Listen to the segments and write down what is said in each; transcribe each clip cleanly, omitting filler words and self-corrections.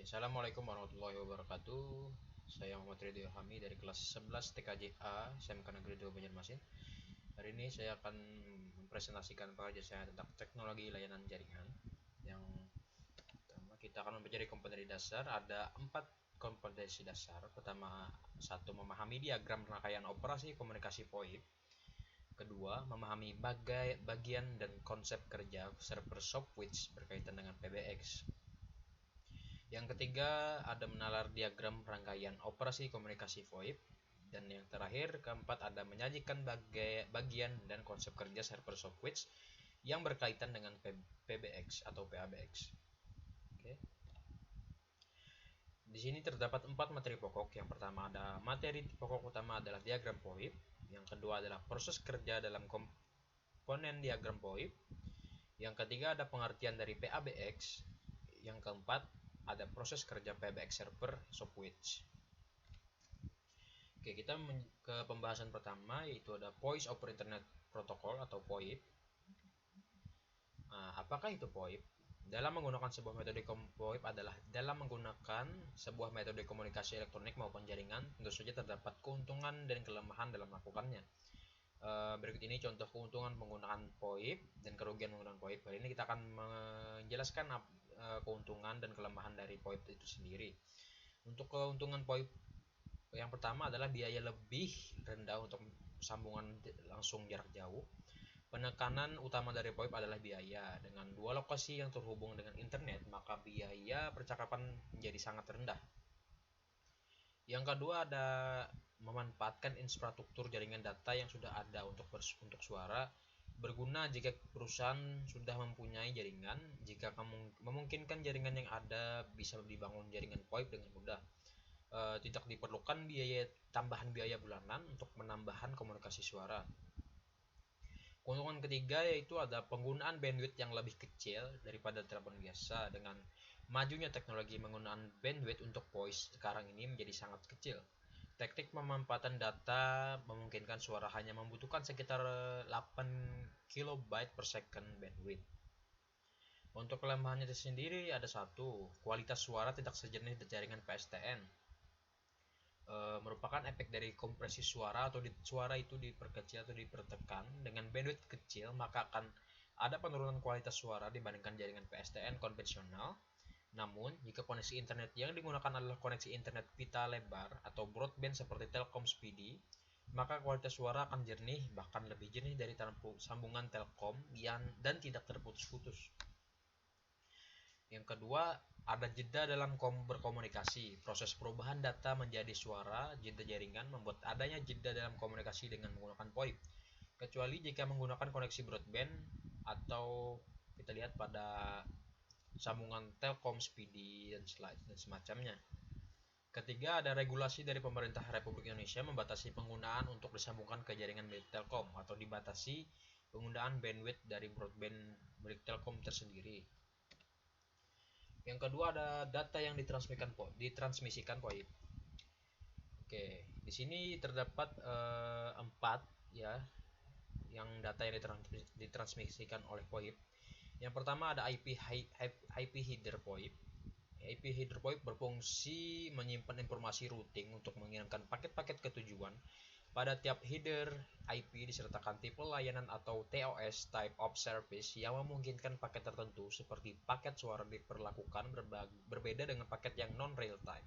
Assalamualaikum warahmatullahi wabarakatuh. Saya Muhammad Ridho Ilhami dari kelas 11 TKJA SMK Negeri 2 Banjarmasin. Hari ini saya akan mempresentasikan pengajaran saya tentang teknologi layanan jaringan. Yang pertama kita akan mempelajari kompetensi dasar. Ada 4 kompetensi dasar. Pertama, satu, memahami diagram rangkaian operasi komunikasi VoIP. Kedua, memahami bagian dan konsep kerja server switch berkaitan dengan PBX. Yang ketiga, ada menalar diagram rangkaian operasi komunikasi VoIP. Dan yang terakhir, keempat, ada menyajikan bagian dan konsep kerja server switch yang berkaitan dengan PBX atau PABX. Oke. Di sini terdapat 4 materi pokok. Yang pertama ada materi pokok utama adalah diagram VoIP. Yang kedua adalah proses kerja dalam komponen diagram VoIP. Yang ketiga ada pengertian dari PABX. Yang keempat ada proses kerja PBX server switch. Oke, kita ke pembahasan pertama, yaitu ada Voice over Internet Protocol atau VoIP. Nah, apakah itu VoIP? Dalam menggunakan sebuah metode VoIP adalah dalam menggunakan sebuah metode komunikasi elektronik maupun jaringan, tentu saja terdapat keuntungan dan kelemahan dalam melakukannya. Berikut ini contoh keuntungan menggunakan VoIP dan kerugian menggunakan VoIP. Kali ini kita akan menjelaskan keuntungan dan kelemahan dari VoIP itu sendiri. Untuk keuntungan VoIP, yang pertama adalah biaya lebih rendah untuk sambungan langsung jarak jauh. Penekanan utama dari VoIP adalah biaya. Dengan dua lokasi yang terhubung dengan internet, maka biaya percakapan menjadi sangat rendah. Yang kedua ada memanfaatkan infrastruktur jaringan data yang sudah ada untuk suara, berguna jika perusahaan sudah mempunyai jaringan. Jika kamu memungkinkan jaringan yang ada bisa dibangun jaringan VoIP dengan mudah. Tidak diperlukan tambahan biaya bulanan untuk penambahan komunikasi suara. Keuntungan ketiga yaitu ada penggunaan bandwidth yang lebih kecil daripada telepon biasa. Dengan majunya teknologi, penggunaan bandwidth untuk voice sekarang ini menjadi sangat kecil. Teknik pemanfaatan data memungkinkan suara hanya membutuhkan sekitar 8 KB per second bandwidth. Untuk kelemahannya sendiri ada satu, kualitas suara tidak sejenis jaringan PSTN. Merupakan efek dari kompresi suara atau suara itu diperkecil atau dipertekan dengan bandwidth kecil, maka akan ada penurunan kualitas suara dibandingkan jaringan PSTN konvensional. Namun, jika koneksi internet yang digunakan adalah koneksi internet pita lebar atau broadband seperti Telkom Speedy, maka kualitas suara akan jernih, bahkan lebih jernih dari sambungan Telkom dan tidak terputus-putus. Yang kedua, ada jeda dalam berkomunikasi. Proses perubahan data menjadi suara, jeda jaringan membuat adanya jeda dalam komunikasi dengan menggunakan VoIP. Kecuali jika menggunakan koneksi broadband atau kita lihat pada sambungan Telkom Speedy dan semacamnya. Ketiga, ada regulasi dari pemerintah Republik Indonesia membatasi penggunaan untuk disambungkan ke jaringan milik Telkom atau dibatasi penggunaan bandwidth dari broadband milik Telkom tersendiri. Yang kedua ada data yang ditransmisikan VoIP. Oke, di sini terdapat 4 ya yang data yang ditransmisikan oleh VoIP. Yang pertama ada IP header VoIP. IP header VoIP berfungsi menyimpan informasi routing untuk mengirimkan paket-paket ke tujuan. Pada tiap header IP disertakan tipe layanan atau TOS (Type of Service) yang memungkinkan paket tertentu seperti paket suara diperlakukan berbeda dengan paket yang non-real time.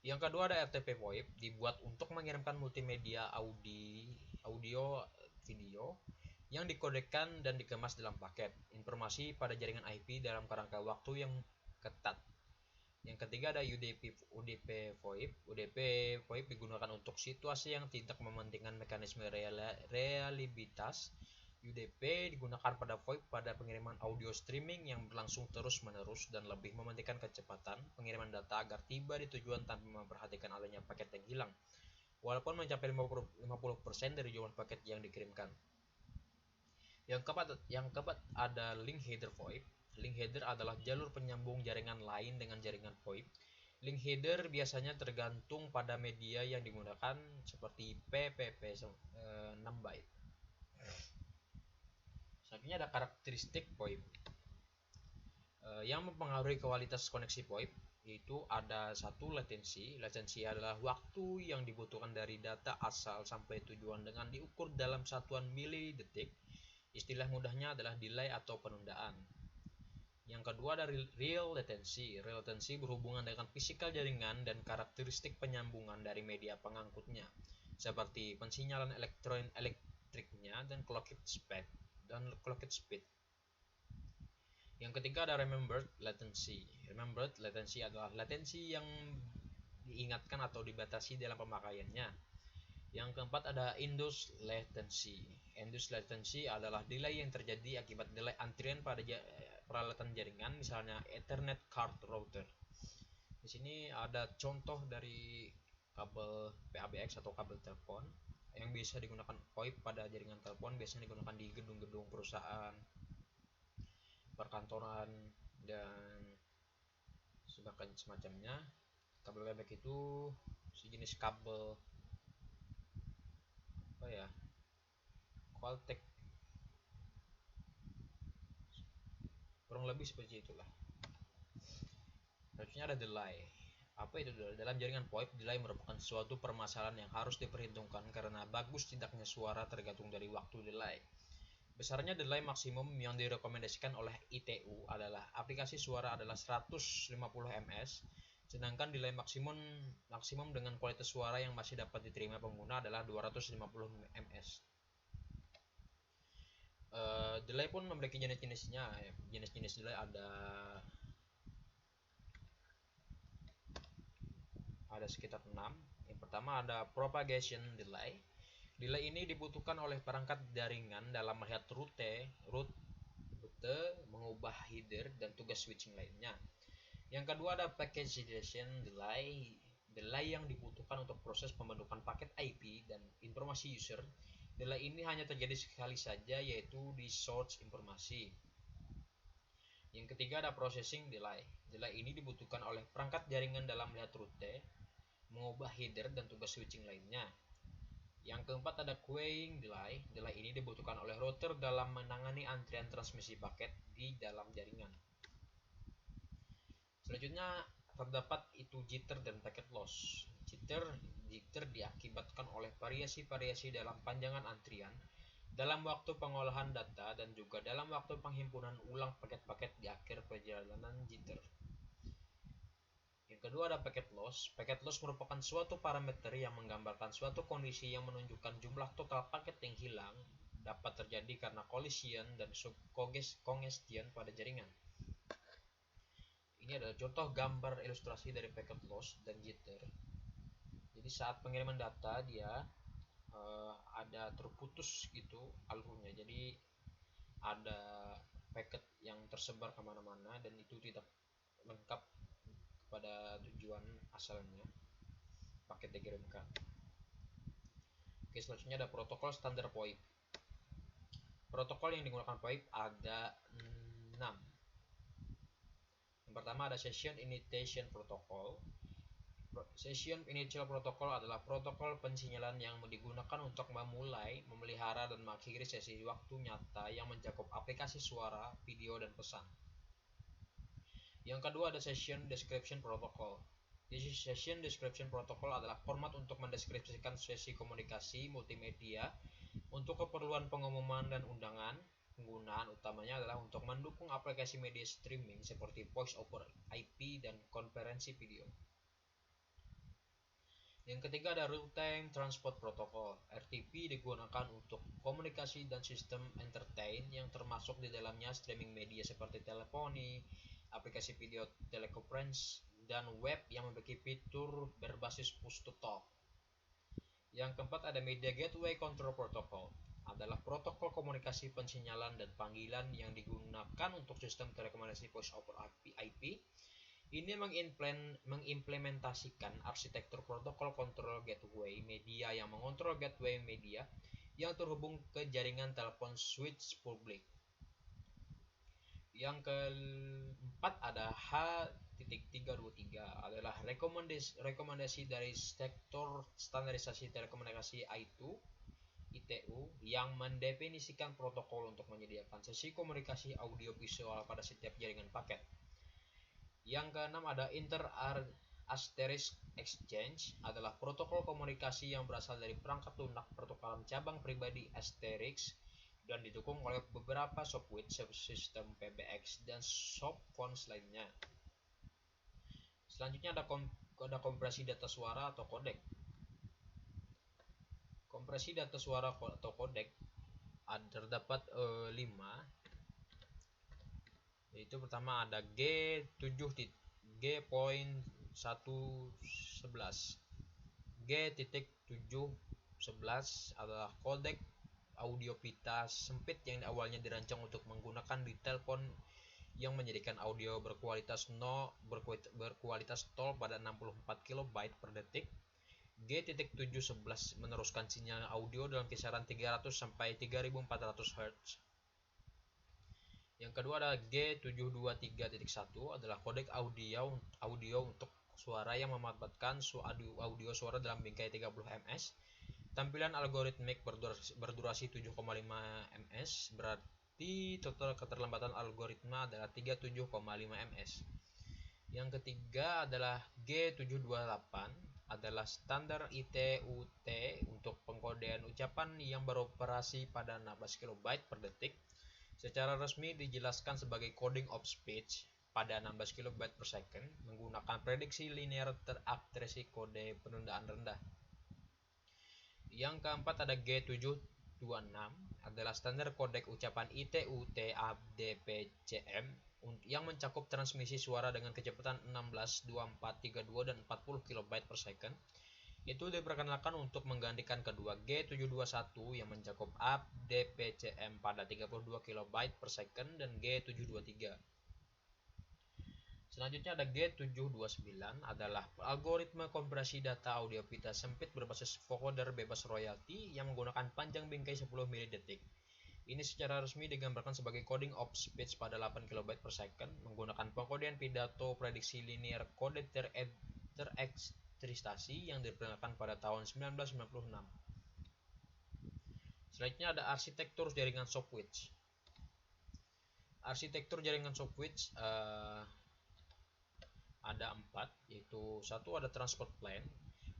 Yang kedua ada RTP VoIP, dibuat untuk mengirimkan multimedia audio, video yang dikodekan dan dikemas dalam paket informasi pada jaringan IP dalam kerangka waktu yang ketat. Yang ketiga ada UDP VoIP. UDP VoIP digunakan untuk situasi yang tidak mementingkan mekanisme reliabilitas. UDP digunakan pada VoIP pada pengiriman audio streaming yang berlangsung terus-menerus dan lebih mementingkan kecepatan pengiriman data agar tiba di tujuan tanpa memperhatikan adanya paket yang hilang, walaupun mencapai 50% dari jumlah paket yang dikirimkan. Yang keempat ada link header VoIP. Link header adalah jalur penyambung jaringan lain dengan jaringan VoIP. Link header biasanya tergantung pada media yang digunakan seperti PPP 6 byte. Selanjutnya ada karakteristik VoIP. Yang mempengaruhi kualitas koneksi VoIP yaitu ada satu latensi. Latensi adalah waktu yang dibutuhkan dari data asal sampai tujuan dengan diukur dalam satuan milidetik. Istilah mudahnya adalah delay atau penundaan. Yang kedua ada real latency. Real latency berhubungan dengan fisikal jaringan dan karakteristik penyambungan dari media pengangkutnya, seperti pensinyalan elektriknya dan clocked speed. Yang ketiga ada remembered latency. Remembered latency adalah latensi yang diingatkan atau dibatasi dalam pemakaiannya. Yang keempat ada induced latency. Induced latency adalah delay yang terjadi akibat delay antrian pada peralatan jaringan, misalnya Ethernet card router. Di sini ada contoh dari kabel PABX atau kabel telepon yang bisa digunakan VoIP pada jaringan telepon, biasanya digunakan di gedung-gedung perusahaan, perkantoran, dan semacamnya. Kabel PABX itu sejenis kabel Qualtek, kurang lebih seperti itulah. Selanjutnya ada delay. Apa itu delay? Dalam jaringan VoIP, delay merupakan suatu permasalahan yang harus diperhitungkan karena bagus tidaknya suara tergantung dari waktu delay. Besarnya delay maksimum yang direkomendasikan oleh ITU adalah aplikasi suara adalah 150 ms, sedangkan delay maksimum dengan kualitas suara yang masih dapat diterima pengguna adalah 250 ms. Delay pun memiliki jenis-jenisnya. Jenis-jenis delay ada sekitar 6. Yang pertama ada propagation delay. Delay ini dibutuhkan oleh perangkat jaringan dalam melihat rute, mengubah header, dan tugas switching lainnya. Yang kedua ada packaging delay. Delay yang dibutuhkan untuk proses pembentukan paket IP dan informasi user. Delay ini hanya terjadi sekali saja, yaitu di source informasi. Yang ketiga ada processing delay. Delay ini dibutuhkan oleh perangkat jaringan dalam melihat rute, mengubah header, dan tugas switching lainnya. Yang keempat ada queuing delay. Delay ini dibutuhkan oleh router dalam menangani antrian transmisi paket di dalam jaringan. Selanjutnya terdapat itu jitter dan packet loss. Jitter diakibatkan oleh variasi-variasi dalam panjangan antrian, dalam waktu pengolahan data, dan juga dalam waktu penghimpunan ulang paket-paket di akhir perjalanan jitter. Yang kedua ada packet loss. Packet loss merupakan suatu parameter yang menggambarkan suatu kondisi yang menunjukkan jumlah total paket yang hilang, dapat terjadi karena collision dan congestion pada jaringan. Ini adalah contoh gambar ilustrasi dari packet loss dan jitter. Jadi saat pengiriman data dia ada terputus gitu alurnya, jadi ada paket yang tersebar kemana-mana dan itu tidak lengkap pada tujuan asalnya paket dikirimkan. Oke, selanjutnya ada protokol standar VoIP. Protokol yang digunakan VoIP ada 6. Yang pertama ada Session Initiation Protocol. Session Initial Protocol adalah protokol pensinyalan yang digunakan untuk memulai, memelihara, dan mengakhiri sesi waktu nyata yang mencakup aplikasi suara, video, dan pesan. Yang kedua ada Session Description Protocol. Session Description Protocol adalah format untuk mendeskripsikan sesi komunikasi multimedia untuk keperluan pengumuman dan undangan. Penggunaan utamanya adalah untuk mendukung aplikasi media streaming seperti Voice over IP dan konferensi video. Yang ketiga ada Real-Time Transport Protocol. RTP digunakan untuk komunikasi dan sistem entertain yang termasuk di dalamnya streaming media seperti teleponi, aplikasi video teleconference, dan web yang memiliki fitur berbasis push to talk. Yang keempat ada Media Gateway Control Protocol. Adalah protokol komunikasi pensinyalan dan panggilan yang digunakan untuk sistem telekomunikasi voice over IP. Ini mengimplementasikan arsitektur protokol kontrol gateway media yang mengontrol gateway media yang terhubung ke jaringan telepon switch publik. Yang keempat ada H.323 adalah rekomendasi dari sektor standarisasi telekomunikasi I2. ITU yang mendefinisikan protokol untuk menyediakan sesi komunikasi audio visual pada setiap jaringan paket. Yang keenam ada Inter-Asterisk Exchange, adalah protokol komunikasi yang berasal dari perangkat lunak pertukaran cabang pribadi asterisk dan didukung oleh beberapa software subsistem PBX dan softphones lainnya. Selanjutnya ada kompresi data suara atau kodek. Kompresi data suara atau kodek terdapat 5, yaitu pertama ada G.111 G.711 adalah kodek audio pita sempit yang awalnya dirancang untuk menggunakan di telepon yang menjadikan audio berkualitas tol pada 64 KB per detik. G.711 meneruskan sinyal audio dalam kisaran 300 sampai 3400 Hz. Yang kedua ada G723.1 adalah kodek audio untuk suara yang memanfaatkan audio suara dalam bingkai 30 ms. Tampilan algoritmik berdurasi 7,5 ms, berarti total keterlambatan algoritma adalah 37,5 ms. Yang ketiga adalah G728, adalah standar ITU-T untuk pengkodean ucapan yang beroperasi pada 16 KB per detik. Secara resmi dijelaskan sebagai coding of speech pada 16 KB per second menggunakan prediksi linear teraktrisasi kode penundaan rendah. Yang keempat ada G726, adalah standar kodek ucapan ITU-T ADPCM yang mencakup transmisi suara dengan kecepatan 16, 24, 32, dan 40 KB per second. Itu diperkenalkan untuk menggantikan kedua G721 yang mencakup ADPCM pada 32 KB per second dan G723. Selanjutnya ada G729, adalah algoritma kompresi data audio pita sempit berbasis vocoder bebas royalti yang menggunakan panjang bingkai 10 milidetik. Ini secara resmi digambarkan sebagai coding of speech pada 8 KB per second menggunakan pengkodean pidato prediksi linear kode terekstristasi yang diperkenalkan pada tahun 1996. Selanjutnya ada arsitektur jaringan softwidth. Arsitektur jaringan softwidth ada 4, yaitu satu ada transport plane.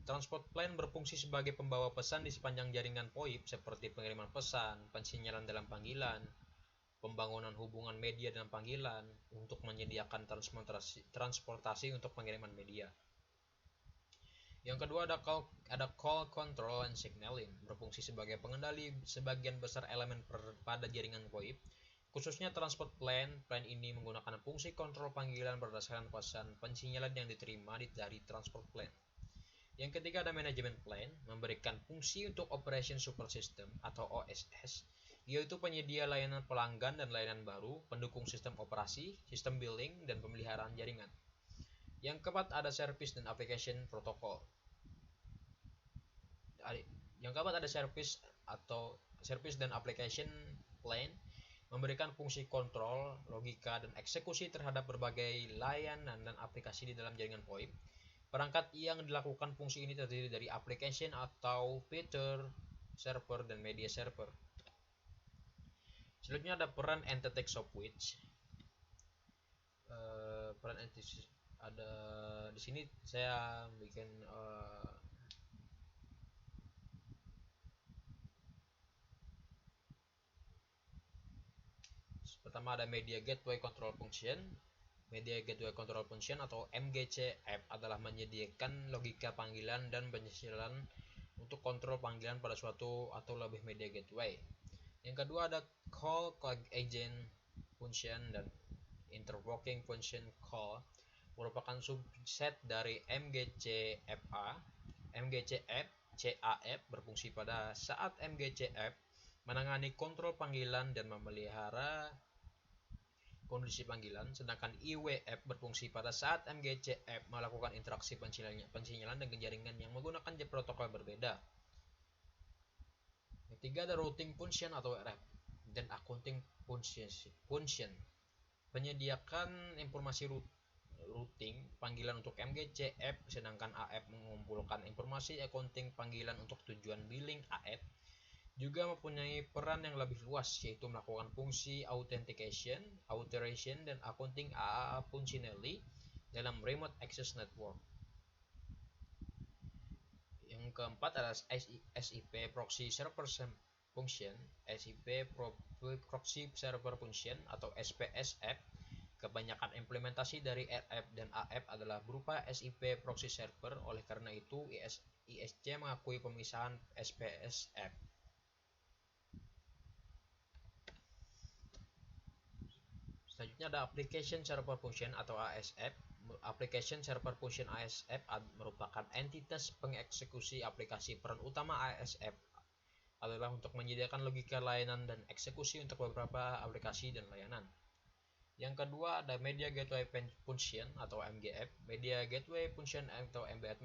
Transport plane berfungsi sebagai pembawa pesan di sepanjang jaringan VoIP seperti pengiriman pesan, pensinyalan dalam panggilan, pembangunan hubungan media dalam panggilan, untuk menyediakan transportasi untuk pengiriman media. Yang kedua ada call control and signaling, berfungsi sebagai pengendali sebagian besar elemen pada jaringan VoIP. Khususnya transport plane ini menggunakan fungsi kontrol panggilan berdasarkan pesan pensinyalan yang diterima dari transport plane. Yang ketiga ada management plane, memberikan fungsi untuk operation support system atau OSS, yaitu penyedia layanan pelanggan dan layanan baru, pendukung sistem operasi, sistem billing, dan pemeliharaan jaringan. Yang keempat ada service dan application protocol. Yang keempat ada service dan application plane, memberikan fungsi kontrol, logika, dan eksekusi terhadap berbagai layanan dan aplikasi di dalam jaringan VoIP. Perangkat yang dilakukan fungsi ini terdiri dari application atau feature, server, dan media server. Selanjutnya ada peran entity softwidth. Peran entity ada di sini saya bikin pertama ada Media Gateway Control Function. Media Gateway Control Function atau MGCF adalah menyediakan logika panggilan dan penyesuaian untuk kontrol panggilan pada suatu atau lebih media gateway. Yang kedua ada Call Agent Function dan Interworking Function Call, merupakan subset dari MGCFA. MGCF CAF berfungsi pada saat MGCF menangani kontrol panggilan dan memelihara kondisi panggilan, sedangkan IWF berfungsi pada saat MGCF melakukan interaksi pensinyalan dengan jaringan yang menggunakan protokol berbeda. Ketiga ada routing function atau RF dan accounting function, menyediakan informasi routing panggilan untuk MGCF, sedangkan AF mengumpulkan informasi accounting panggilan untuk tujuan billing AF. juga mempunyai peran yang lebih luas, yaitu melakukan fungsi authentication, authorization, dan accounting functionally dalam remote access network. Yang keempat adalah SIP Proxy Server Function, SIP Proxy Server Function atau SPSF. Kebanyakan implementasi dari RF dan AF adalah berupa SIP Proxy Server, oleh karena itu ISC mengakui pemisahan SPSF. Selanjutnya ada Application Server Function atau ASF. Application Server Function ASF merupakan entitas pengeksekusi aplikasi. Peran utama ASF adalah untuk menyediakan logika layanan dan eksekusi untuk beberapa aplikasi dan layanan. Yang kedua ada Media Gateway Function atau MGF. Media Gateway Function atau MGF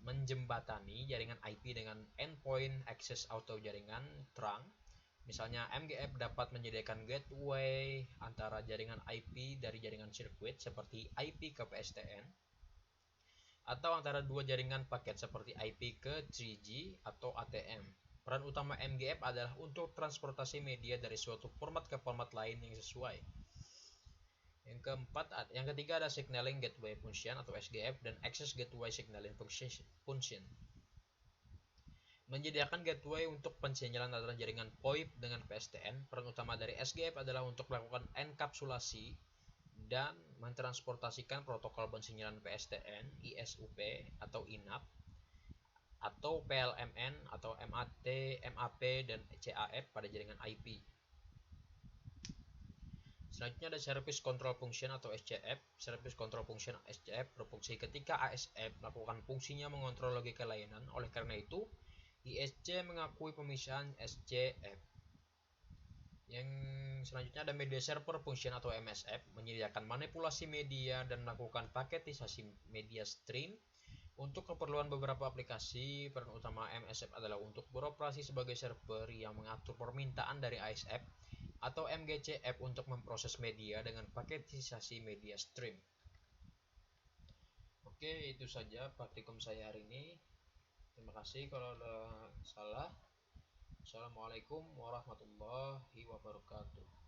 menjembatani jaringan IP dengan endpoint access atau jaringan trunk. Misalnya MGF dapat menyediakan gateway antara jaringan IP dari jaringan sirkuit seperti IP ke PSTN, atau antara dua jaringan paket seperti IP ke 3G atau ATM. Peran utama MGF adalah untuk transportasi media dari suatu format ke format lain yang sesuai. Yang ketiga ada Signaling Gateway Function atau SGF dan Access Gateway Signaling Function. Menyediakan gateway untuk pensinyalan antara jaringan VoIP dengan PSTN. Peran utama dari SGF adalah untuk melakukan enkapsulasi dan mentransportasikan protokol pensinyalan PSTN, ISUP atau INAP, atau PLMN atau MAT, MAP, dan CAF pada jaringan IP. Selanjutnya ada Service Control Function atau SCF. Service Control Function SCF berfungsi ketika ASF melakukan fungsinya mengontrol logika layanan. Oleh karena itu, ISC mengakui pemisahan SCF. Yang selanjutnya ada Media Server Function atau MSF, menyediakan manipulasi media dan melakukan paketisasi media stream untuk keperluan beberapa aplikasi. Peran utama MSF adalah untuk beroperasi sebagai server yang mengatur permintaan dari ASF atau MGCF untuk memproses media dengan paketisasi media stream. Oke, itu saja praktikum saya hari ini. Terima kasih kalau ada salah. Assalamualaikum warahmatullahi wabarakatuh.